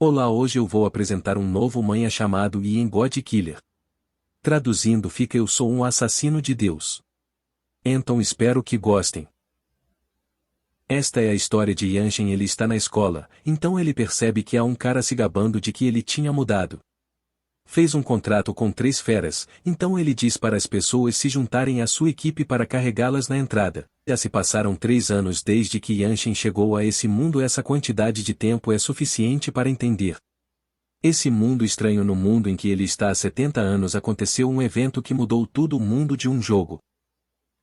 Olá, hoje eu vou apresentar um novo manhã chamado I Am God Killer. Traduzindo fica Eu sou um assassino de Deus. Então espero que gostem. Esta é a história de Yanshin. Ele está na escola, então ele percebe que há um cara se gabando de que ele tinha mudado. Fez um contrato com 3 feras, então ele diz para as pessoas se juntarem à sua equipe para carregá-las na entrada. Já se passaram 3 anos desde que Yanshin chegou a esse mundo. Essa quantidade de tempo é suficiente para entender. Esse mundo estranho, no mundo em que ele está há 70 anos, aconteceu um evento que mudou tudo. O mundo de um jogo.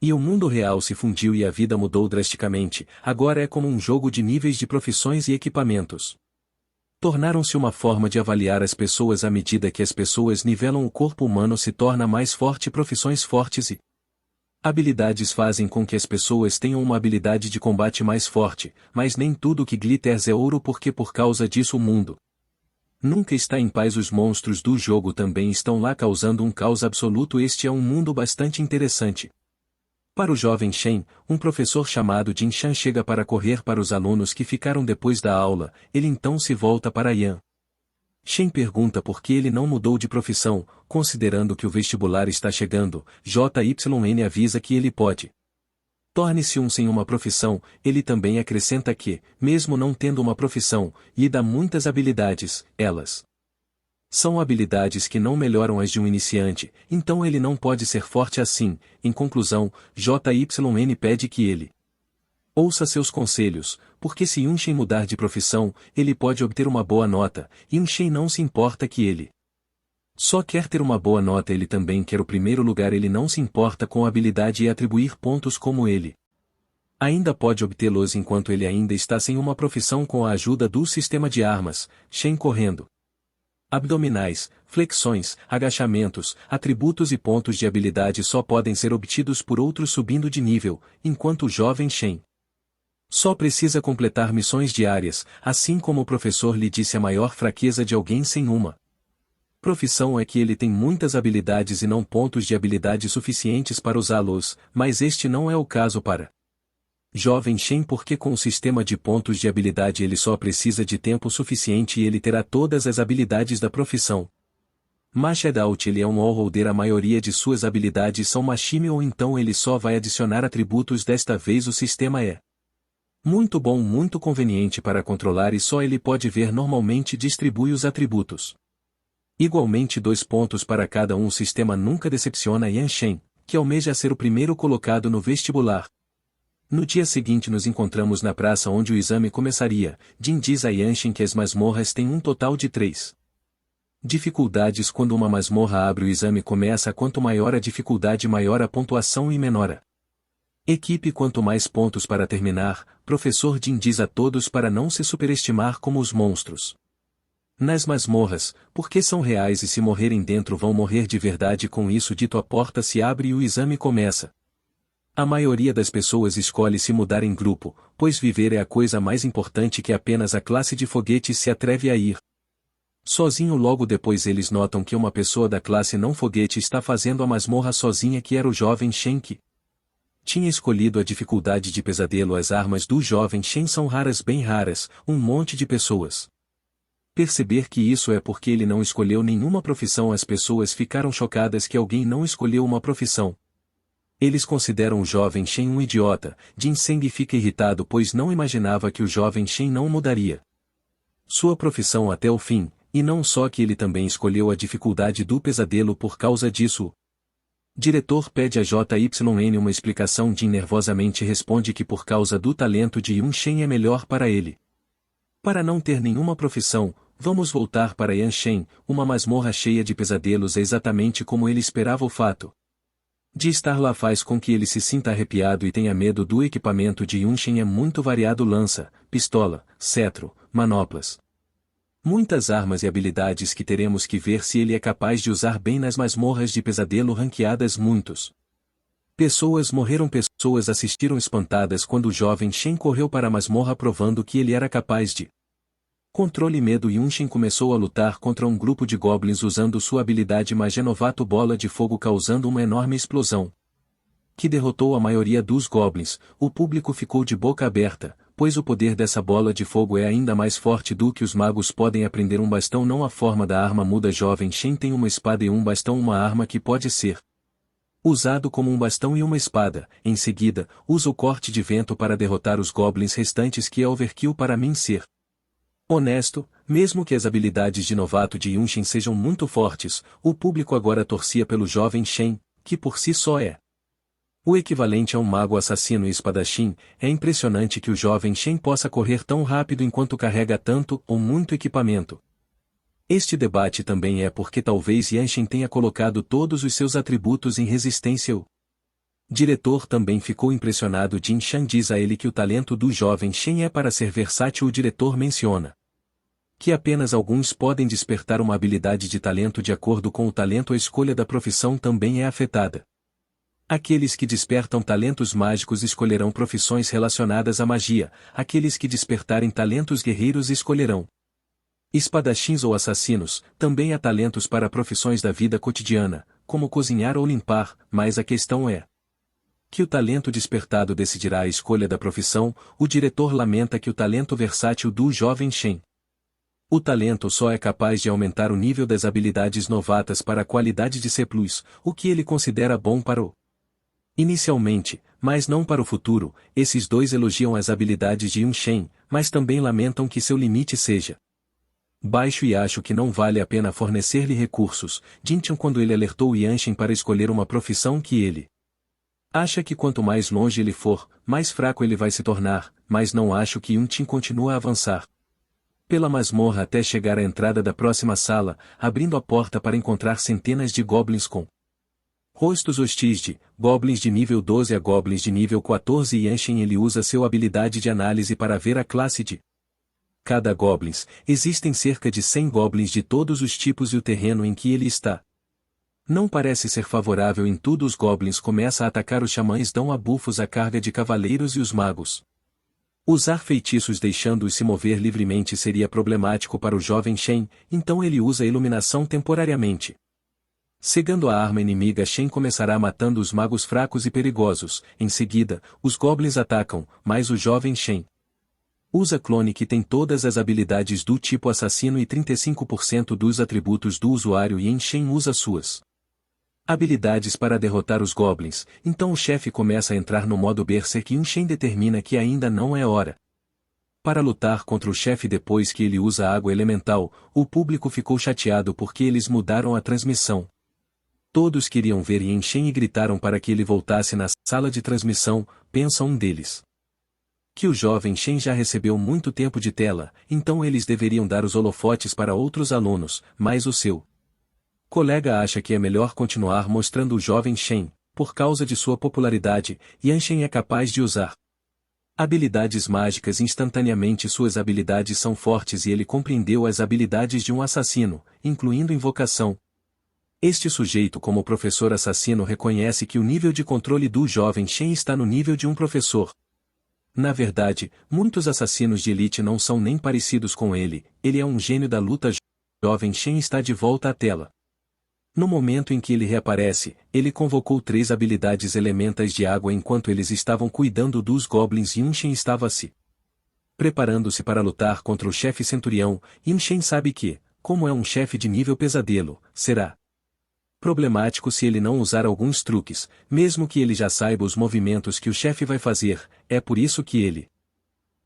E o mundo real se fundiu e a vida mudou drasticamente. Agora é como um jogo de níveis de profissões e equipamentos. Tornaram-se uma forma de avaliar as pessoas. À medida que as pessoas nivelam, o corpo humano se torna mais forte. Profissões fortes e habilidades fazem com que as pessoas tenham uma habilidade de combate mais forte, mas nem tudo que glitters é ouro, porque por causa disso o mundo nunca está em paz. Os monstros do jogo também estão lá, causando um caos absoluto. Este é um mundo bastante interessante. Para o jovem Shen, um professor chamado Jin Shan chega para correr para os alunos que ficaram depois da aula. Ele então se volta para Yan. Shen pergunta por que ele não mudou de profissão, considerando que o vestibular está chegando. JYN avisa que ele pode torne-se um sem uma profissão. Ele também acrescenta que, mesmo não tendo uma profissão, lhe dá muitas habilidades. Elas são habilidades que não melhoram as de um iniciante, então ele não pode ser forte assim. Em conclusão, JYN pede que ele ouça seus conselhos, porque se Yunshin mudar de profissão, ele pode obter uma boa nota. Yunshin não se importa que ele só quer ter uma boa nota, ele também quer o primeiro lugar. Ele não se importa com a habilidade e atribuir pontos, como ele ainda pode obtê-los enquanto ele ainda está sem uma profissão com a ajuda do sistema de armas. Shen correndo. Abdominais, flexões, agachamentos, atributos e pontos de habilidade só podem ser obtidos por outros subindo de nível, enquanto o jovem Shen só precisa completar missões diárias. Assim como o professor lhe disse, a maior fraqueza de alguém sem uma profissão é que ele tem muitas habilidades e não pontos de habilidade suficientes para usá-los, mas este não é o caso para jovem Shen, porque com o sistema de pontos de habilidade ele só precisa de tempo suficiente e ele terá todas as habilidades da profissão. Mashed Out, ele é um all-rounder. A maioria de suas habilidades são Machime, ou então ele só vai adicionar atributos. Desta vez o sistema é muito bom, muito conveniente para controlar, e só ele pode ver. Normalmente distribui os atributos igualmente, 2 pontos para cada um. O sistema nunca decepciona Yanshin, que almeja ser o primeiro colocado no vestibular. No dia seguinte nos encontramos na praça onde o exame começaria. Jin diz a Yanshin que as masmorras têm um total de 3 dificuldades. Quando uma masmorra abre, o exame começa. Quanto maior a dificuldade, maior a pontuação e menor a equipe. Quanto mais pontos para terminar, professor Jin diz a todos para não se superestimar como os monstros nas masmorras, porque são reais e se morrerem dentro vão morrer de verdade. Com isso dito, a porta se abre e o exame começa. A maioria das pessoas escolhe se mudar em grupo, pois viver é a coisa mais importante, que apenas a classe de foguete se atreve a ir sozinho. Logo depois eles notam que uma pessoa da classe não foguete está fazendo a masmorra sozinha, que era o jovem Shen, que tinha escolhido a dificuldade de pesadelo. As armas do jovem Shen são raras, bem raras. Um monte de pessoas perceber que isso é porque ele não escolheu nenhuma profissão. As pessoas ficaram chocadas que alguém não escolheu uma profissão. Eles consideram o jovem Shen um idiota. Jin Seng fica irritado, pois não imaginava que o jovem Shen não mudaria sua profissão até o fim, e não só que ele também escolheu a dificuldade do pesadelo. Por causa disso, o diretor pede a JYN uma explicação. Jin nervosamente responde que por causa do talento de Yunshin é melhor para ele para não ter nenhuma profissão. Vamos voltar para Yanshin. Uma masmorra cheia de pesadelos é exatamente como ele esperava. O fato de estar lá faz com que ele se sinta arrepiado e tenha medo. Do equipamento de Yunshin é muito variado: lança, pistola, cetro, manoplas, muitas armas e habilidades que teremos que ver se ele é capaz de usar bem nas masmorras de pesadelo ranqueadas. Muitas pessoas morreram. Pessoas assistiram espantadas quando o jovem Shen correu para a masmorra, provando que ele era capaz de controle e medo. Yunshin começou a lutar contra um grupo de goblins usando sua habilidade Magenovato Bola de Fogo, causando uma enorme explosão que derrotou a maioria dos goblins. O público ficou de boca aberta, pois o poder dessa bola de fogo é ainda mais forte do que os magos podem aprender. Um bastão não a forma da arma muda. Jovem Shen tem uma espada e um bastão, uma arma que pode ser usado como um bastão e uma espada. Em seguida, usa o corte de vento para derrotar os goblins restantes, que é overkill para mim ser honesto. Mesmo que as habilidades de novato de Yunshin sejam muito fortes, o público agora torcia pelo Jovem Shen, que por si só é o equivalente a um mago assassino e espadachim. É impressionante que o Jovem Shen possa correr tão rápido enquanto carrega tanto ou muito equipamento. Este debate também é porque talvez Yanshin tenha colocado todos os seus atributos em resistência. O diretor também ficou impressionado. Jin Shan diz a ele que o talento do Jovem Shen é para ser versátil. O diretor menciona que apenas alguns podem despertar uma habilidade de talento de acordo com o talento. A escolha da profissão também é afetada. Aqueles que despertam talentos mágicos escolherão profissões relacionadas à magia. Aqueles que despertarem talentos guerreiros escolherão espadachins ou assassinos. Também há talentos para profissões da vida cotidiana, como cozinhar ou limpar, mas a questão é que o talento despertado decidirá a escolha da profissão. O diretor lamenta que o talento versátil do Jovem Shen, o talento só é capaz de aumentar o nível das habilidades novatas para a qualidade de C+, o que ele considera bom para o inicialmente, mas não para o futuro. Esses dois elogiam as habilidades de Yunshin, mas também lamentam que seu limite seja baixo e acho que não vale a pena fornecer-lhe recursos. Jintian, quando ele alertou Yanshin para escolher uma profissão que ele acha que quanto mais longe ele for, mais fraco ele vai se tornar, mas não acho que Yunshin continua a avançar pela masmorra até chegar à entrada da próxima sala, abrindo a porta para encontrar centenas de goblins com rostos hostis, de goblins de nível 12 a goblins de nível 14. Yanshin, ele usa sua habilidade de análise para ver a classe de cada goblins. Existem cerca de 100 goblins de todos os tipos e o terreno em que ele está não parece ser favorável em tudo. Os goblins começam a atacar, os xamãs dão a bufos à carga de cavaleiros e os magos usar feitiços deixando-os se mover livremente seria problemático para o Jovem Shen, então ele usa a iluminação temporariamente. Cegando a arma inimiga, Shen começará matando os magos fracos e perigosos. Em seguida, os goblins atacam, mas o Jovem Shen usa clone, que tem todas as habilidades do tipo assassino e 35% dos atributos do usuário, e Shen usa suas habilidades para derrotar os goblins. Então o chefe começa a entrar no modo Berserk e Shen determina que ainda não é hora para lutar contra o chefe. Depois que ele usa água elemental, o público ficou chateado porque eles mudaram a transmissão. Todos queriam ver Yanshin e gritaram para que ele voltasse na sala de transmissão. Pensa um deles que o Jovem Shen já recebeu muito tempo de tela, então eles deveriam dar os holofotes para outros alunos, mas o seu colega acha que é melhor continuar mostrando o Jovem Shen. Por causa de sua popularidade, Yanshin é capaz de usar habilidades mágicas instantaneamente. Suas habilidades são fortes e ele compreendeu as habilidades de um assassino, incluindo invocação. Este sujeito, como professor assassino, reconhece que o nível de controle do Jovem Shen está no nível de um professor. Na verdade, muitos assassinos de elite não são nem parecidos com ele. Ele é um gênio da luta. Jovem Shen está de volta à tela. No momento em que ele reaparece, ele convocou 3 habilidades elementais de água enquanto eles estavam cuidando dos goblins. Yunshin estava se preparando-se para lutar contra o chefe centurião. Yunshin sabe que, como é um chefe de nível pesadelo, será problemático se ele não usar alguns truques, mesmo que ele já saiba os movimentos que o chefe vai fazer. É por isso que ele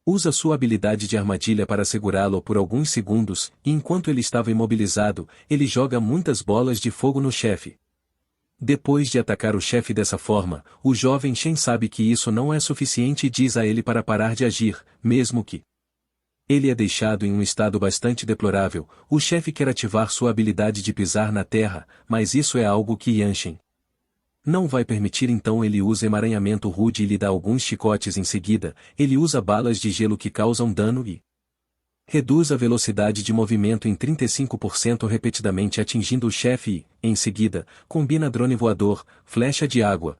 usa sua habilidade de armadilha para segurá-lo por alguns segundos, e enquanto ele estava imobilizado, ele joga muitas bolas de fogo no chefe. Depois de atacar o chefe dessa forma, o Jovem Shen sabe que isso não é suficiente e diz a ele para parar de agir, mesmo que ele é deixado em um estado bastante deplorável. O chefe quer ativar sua habilidade de pisar na terra, mas isso é algo que Yanshin não vai permitir, então ele usa emaranhamento rude e lhe dá alguns chicotes. Em seguida, ele usa balas de gelo que causam dano e reduz a velocidade de movimento em 35% repetidamente atingindo o chefe e, em seguida, combina drone voador, flecha de água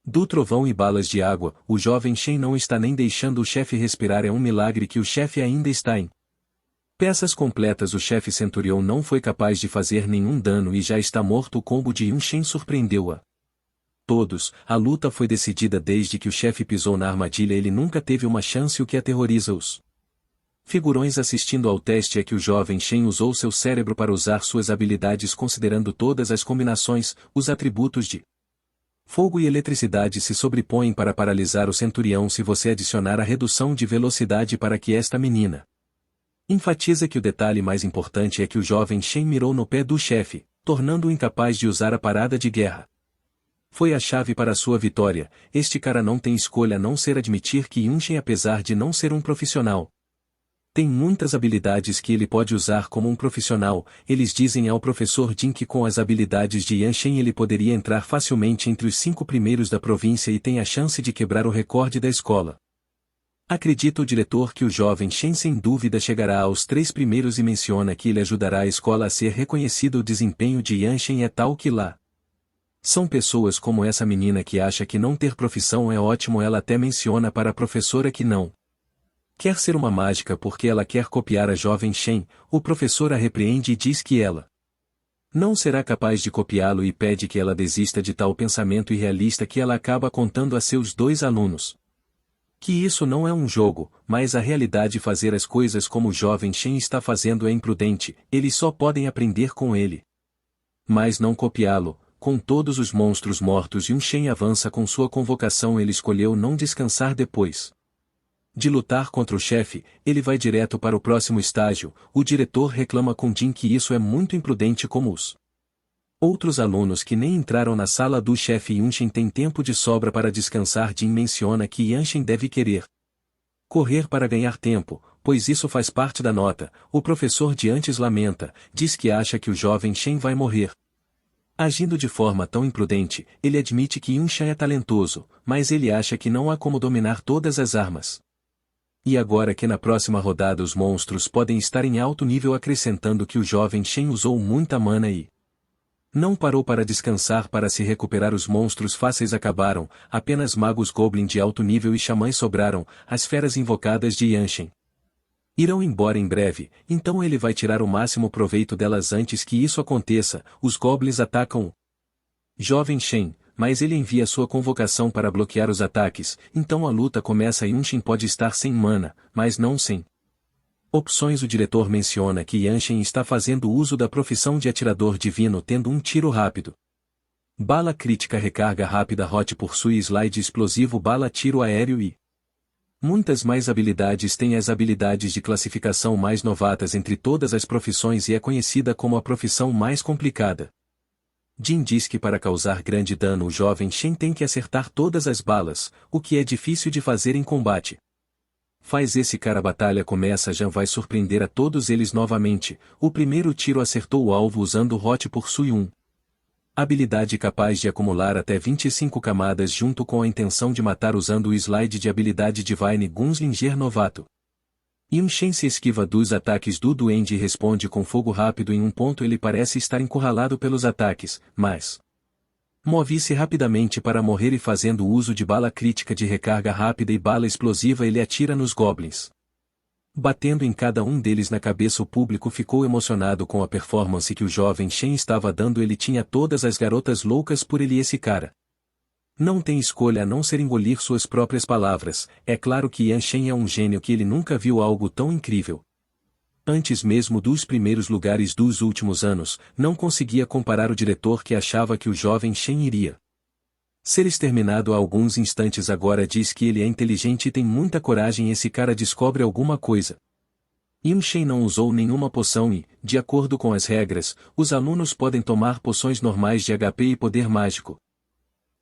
do trovão e balas de água. O Jovem Shen não está nem deixando o chefe respirar. É um milagre que o chefe ainda está em peças completas. O chefe centurião não foi capaz de fazer nenhum dano e já está morto. O combo de Yunshin surpreendeu-a todos, a luta foi decidida desde que o chefe pisou na armadilha. Ele nunca teve uma chance. O que aterroriza os figurões assistindo ao teste é que o jovem Shen usou seu cérebro para usar suas habilidades considerando todas as combinações, os atributos de fogo e eletricidade se sobrepõem para paralisar o centurião se você adicionar a redução de velocidade para que esta menina. Enfatiza que o detalhe mais importante é que o jovem Shen mirou no pé do chefe, tornando-o incapaz de usar a parada de guerra. Foi a chave para sua vitória. Este cara não tem escolha a não ser admitir que Yunshen, apesar de não ser um profissional, tem muitas habilidades que ele pode usar como um profissional. Eles dizem ao professor Jin que com as habilidades de Yunshen ele poderia entrar facilmente entre os 5 primeiros da província e tem a chance de quebrar o recorde da escola. Acredita o diretor que o jovem Shen sem dúvida chegará aos 3 primeiros e menciona que ele ajudará a escola a ser reconhecido. O desempenho de Yunshen é tal que lá são pessoas como essa menina que acha que não ter profissão é ótimo. Ela até menciona para a professora que não quer ser uma mágica porque ela quer copiar a jovem Shen. O professor a repreende e diz que ela não será capaz de copiá-lo e pede que ela desista de tal pensamento irrealista que ela acaba contando a seus 2 alunos que isso não é um jogo, mas a realidade. Fazer as coisas como o jovem Shen está fazendo é imprudente, eles só podem aprender com ele, mas não copiá-lo. Com todos os monstros mortos, Yunshen avança com sua convocação. Ele escolheu não descansar depois de lutar contra o chefe. Ele vai direto para o próximo estágio. O diretor reclama com Jin que isso é muito imprudente como os outros alunos que nem entraram na sala do chefe. Yunshen tem tempo de sobra para descansar. Jin menciona que Yunshen deve querer correr para ganhar tempo, pois isso faz parte da nota. O professor de antes lamenta, diz que acha que o jovem Shen vai morrer. Agindo de forma tão imprudente, ele admite que Yunshen é talentoso, mas ele acha que não há como dominar todas as armas. E agora que na próxima rodada os monstros podem estar em alto nível, acrescentando que o jovem Shen usou muita mana e não parou para descansar para se recuperar. Os monstros fáceis acabaram, apenas magos goblin de alto nível e xamãs sobraram. As feras invocadas de Yunshen irão embora em breve, então ele vai tirar o máximo proveito delas. Antes que isso aconteça, os goblins atacam o jovem Shen, mas ele envia sua convocação para bloquear os ataques. Então a luta começa. Yunshen pode estar sem mana, mas não sem opções. O diretor menciona que Yunshen está fazendo uso da profissão de atirador divino, tendo um tiro rápido, bala crítica, recarga rápida, hot pursuit, slide explosivo, bala tiro aéreo e muitas mais habilidades. Tem as habilidades de classificação mais novatas entre todas as profissões e é conhecida como a profissão mais complicada. Jin diz que para causar grande dano o jovem Shen tem que acertar todas as balas, o que é difícil de fazer em combate. Faz esse cara. A batalha começa. Já vai surpreender a todos eles novamente. O primeiro tiro acertou o alvo usando o Hot Pursuit 1. Habilidade capaz de acumular até 25 camadas junto com a intenção de matar usando o slide de habilidade Divine Gunslinger novato. Yunshen se esquiva dos ataques do duende e responde com fogo rápido. Em um ponto ele parece estar encurralado pelos ataques, mas move-se rapidamente para morrer e fazendo uso de bala crítica de recarga rápida e bala explosiva ele atira nos goblins, batendo em cada um deles na cabeça. O público ficou emocionado com a performance que o jovem Shen estava dando. Ele tinha todas as garotas loucas por ele. Esse cara não tem escolha a não ser engolir suas próprias palavras. É claro que Yunshen é um gênio, que ele nunca viu algo tão incrível. Antes mesmo dos primeiros lugares dos últimos anos, não conseguia comparar. O diretor, que achava que o jovem Shen iria ser exterminado há alguns instantes, agora diz que ele é inteligente e tem muita coragem. Esse cara descobre alguma coisa. Yunshen não usou nenhuma poção e, de acordo com as regras, os alunos podem tomar poções normais de HP e poder mágico.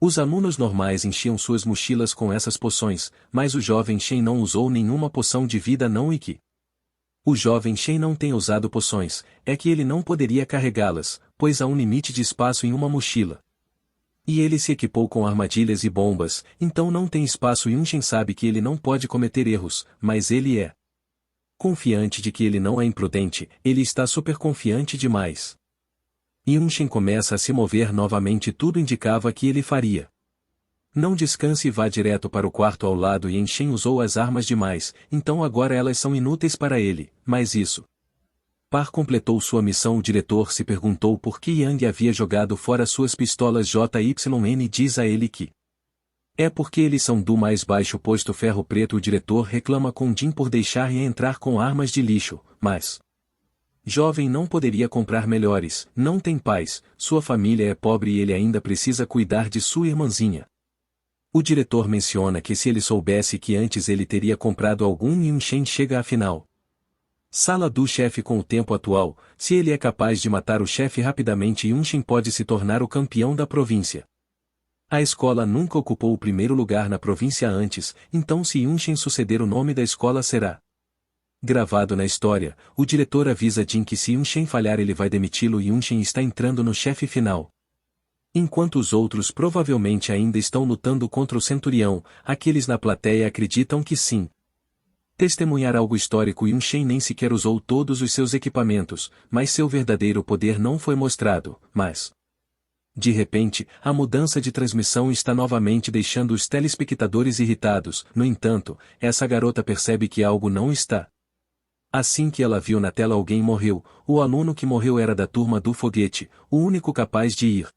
Os alunos normais enchiam suas mochilas com essas poções, mas o jovem Shen não usou nenhuma poção de vida. Não e que o jovem Shen não tem usado poções, é que ele não poderia carregá-las, pois há um limite de espaço em uma mochila. E ele se equipou com armadilhas e bombas, então não tem espaço. Yunshen sabe que ele não pode cometer erros, mas ele é confiante de que ele não é imprudente. Ele está super confiante demais. Yunshen começa a se mover novamente. Tudo indicava que ele faria. Não descanse e vá direto para o quarto ao lado. Yunshen usou as armas demais, então agora elas são inúteis para ele, mas isso Par completou sua missão. O diretor se perguntou por que Yang havia jogado fora suas pistolas JYN. Diz a ele que é porque eles são do mais baixo posto ferro preto. O diretor reclama com Jin por deixar Yan entrar com armas de lixo, mas jovem não poderia comprar melhores, não tem pais, sua família é pobre e ele ainda precisa cuidar de sua irmãzinha. O diretor menciona que se ele soubesse que antes ele teria comprado algum, Yunshen chega à final. Sala do chefe. Com o tempo atual, se ele é capaz de matar o chefe rapidamente, Yunshen pode se tornar o campeão da província. A escola nunca ocupou o primeiro lugar na província antes, então se Yunshen suceder, o nome da escola será gravado na história. O diretor avisa Jin que se Yunshen falhar ele vai demiti-lo. Yunshen está entrando no chefe final. Enquanto os outros provavelmente ainda estão lutando contra o centurião, aqueles na plateia acreditam que sim. Testemunhar algo histórico. Yunshen nem sequer usou todos os seus equipamentos, mas seu verdadeiro poder não foi mostrado, mas de repente, a mudança de transmissão está novamente deixando os telespectadores irritados. No entanto, essa garota percebe que algo não está. Assim que ela viu na tela, alguém morreu. O aluno que morreu era da turma do foguete, o único capaz de ir.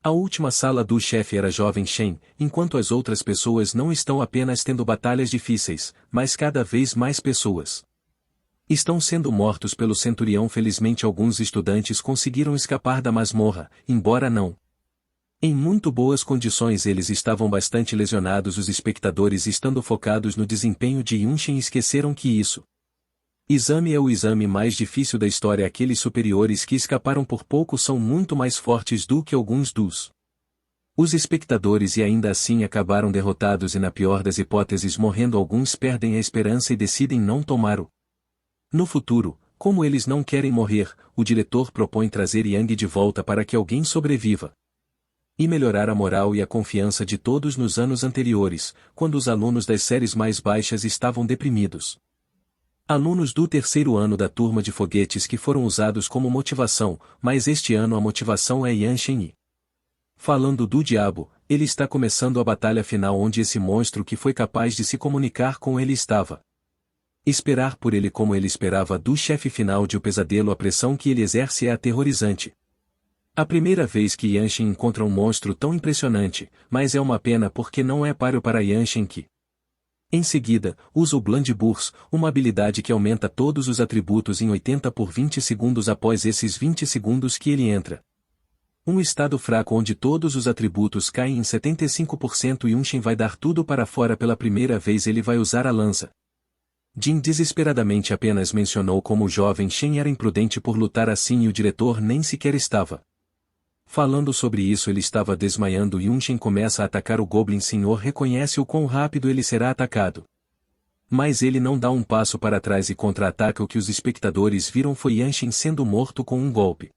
A última sala do chefe era jovem Shen, enquanto as outras pessoas não estão apenas tendo batalhas difíceis, mas cada vez mais pessoas estão sendo mortos pelo centurião. Felizmente alguns estudantes conseguiram escapar da masmorra, embora não em muito boas condições. Eles estavam bastante lesionados. Os espectadores, estando focados no desempenho de Yunshen, esqueceram que isso exame é o exame mais difícil da história. Aqueles superiores que escaparam por pouco são muito mais fortes do que alguns dos os espectadores e ainda assim acabaram derrotados e, na pior das hipóteses, morrendo. Alguns perdem a esperança e decidem não tomar o no futuro. Como eles não querem morrer, o diretor propõe trazer Yang de volta para que alguém sobreviva e melhorar a moral e a confiança de todos. Nos anos anteriores, quando os alunos das séries mais baixas estavam deprimidos, alunos do terceiro ano da turma de foguetes que foram usados como motivação, mas este ano a motivação é Yan Shenyi. Falando do diabo, ele está começando a batalha final, onde esse monstro que foi capaz de se comunicar com ele estava esperar por ele como ele esperava do chefe final de O Pesadelo. A pressão que ele exerce é aterrorizante. A primeira vez que Yanshin encontra um monstro tão impressionante, mas é uma pena porque não é páreo para Yanshin, que em seguida, usa o Blind Burst, uma habilidade que aumenta todos os atributos em 80 por 20 segundos. Após esses 20 segundos que ele entra um estado fraco onde todos os atributos caem em 75% e Yunshin vai dar tudo para fora. Pela primeira vez ele vai usar a lança. Jin desesperadamente apenas mencionou como o jovem Shen era imprudente por lutar assim e o diretor nem sequer estava falando sobre isso. Ele estava desmaiando. Yunshin começa a atacar o Goblin. Senhor reconhece o quão rápido ele será atacado, mas ele não dá um passo para trás e contra-ataca. O que os espectadores viram foi Yanshin sendo morto com um golpe.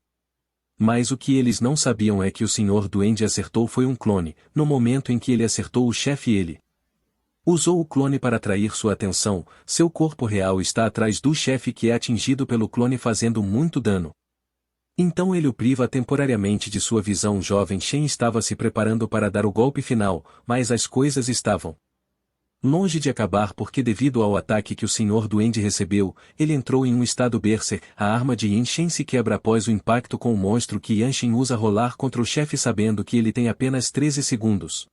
Mas o que eles não sabiam é que o Senhor Duende acertou foi um clone. No momento em que ele acertou o chefe, ele usou o clone para atrair sua atenção. Seu corpo real está atrás do chefe, que é atingido pelo clone, fazendo muito dano. Então ele o priva temporariamente de sua visão. Jovem Shen estava se preparando para dar o golpe final, mas as coisas estavam longe de acabar porque, devido ao ataque que o Senhor Duende recebeu, ele entrou em um estado berserk. A arma de Yanshin se quebra após o impacto com o monstro que Yanshin usa rolar contra o chefe, sabendo que ele tem apenas 13 segundos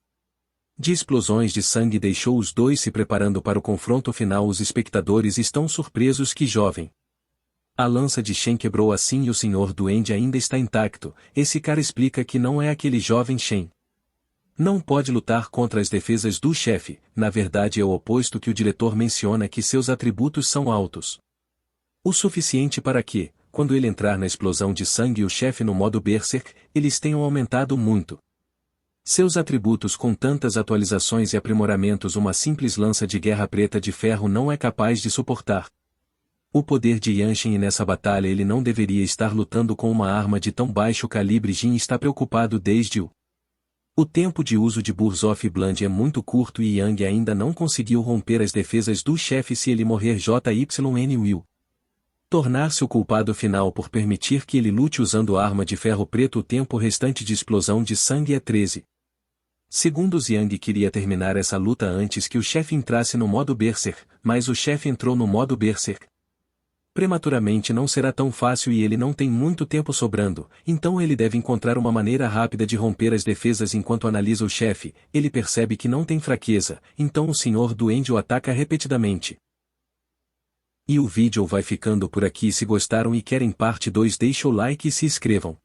de explosões de sangue. Deixou os dois se preparando para o confronto final. Os espectadores estão surpresos que jovem a lança de Shen quebrou assim e o Senhor Duende ainda está intacto. Esse cara explica que não é aquele jovem Shen não pode lutar contra as defesas do chefe. Na verdade é o oposto, que o diretor menciona que seus atributos são altos o suficiente para que, quando ele entrar na explosão de sangue e o chefe no modo Berserk, eles tenham aumentado muito seus atributos. Com tantas atualizações e aprimoramentos, uma simples lança de guerra preta de ferro não é capaz de suportar o poder de Yanshin, e nessa batalha ele não deveria estar lutando com uma arma de tão baixo calibre. Jin está preocupado desde o tempo de uso de Burst of Blood é muito curto e Yang ainda não conseguiu romper as defesas do chefe. Se ele morrer, JYN will tornar-se o culpado final por permitir que ele lute usando arma de ferro preto. O tempo restante de explosão de sangue é 13 segundos. Yang queria terminar essa luta antes que o chefe entrasse no modo Berserk, mas o chefe entrou no modo Berserk. Prematuramente não será tão fácil e ele não tem muito tempo sobrando, então ele deve encontrar uma maneira rápida de romper as defesas enquanto analisa o chefe. Ele percebe que não tem fraqueza, então o Sr. Duende o ataca repetidamente. E o vídeo vai ficando por aqui. Se gostaram e querem parte 2, deixa o like e se inscrevam.